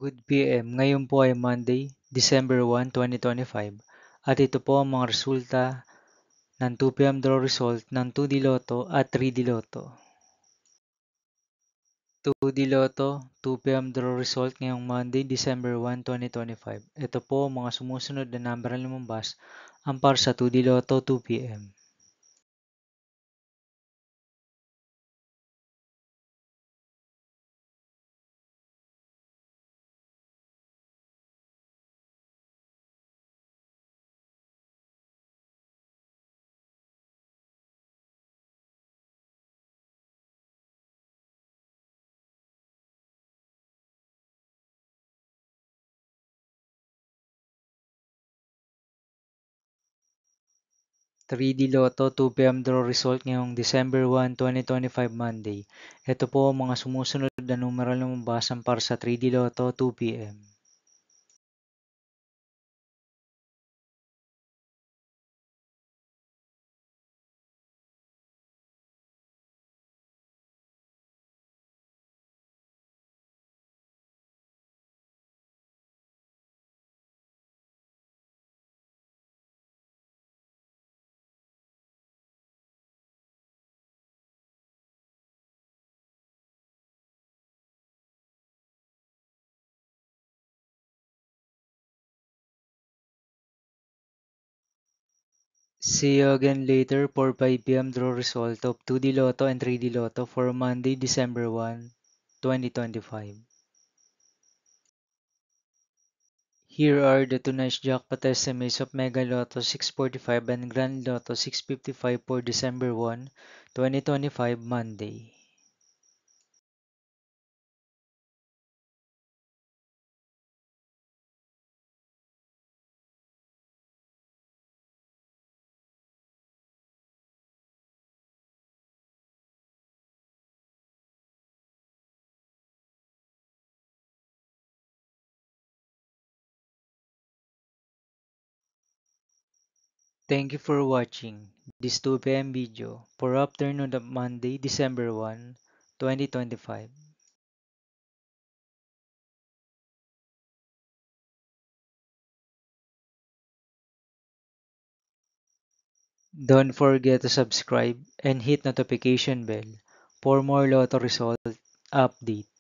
Good PM. Ngayon po ay Monday, December 1, 2025 at ito po ang mga resulta ng 2 PM draw result ng 2D Lotto at 3D Lotto. 2D Lotto, 2 PM draw result ngayong Monday, December 1, 2025. Ito po ang mga sumusunod na number na lumabas ang para sa 2D Lotto 2 PM. 3D Lotto 2 PM draw result ngayong December 1, 2025 Monday. Ito po ang mga sumusunod na numeral na lumabas ang para sa 3D Lotto 2 PM. See you again later for 5 PM draw result of 2D Lotto and 3D Lotto for Monday, December 1, 2025. Here are the tonight's jackpot estimates of Mega Lotto 645 and Grand Lotto 655 for December 1, 2025 Monday. Thank you for watching this 2 PM video for afternoon of Monday, December 1, 2025. Don't forget to subscribe and hit notification bell for more Lotto result update.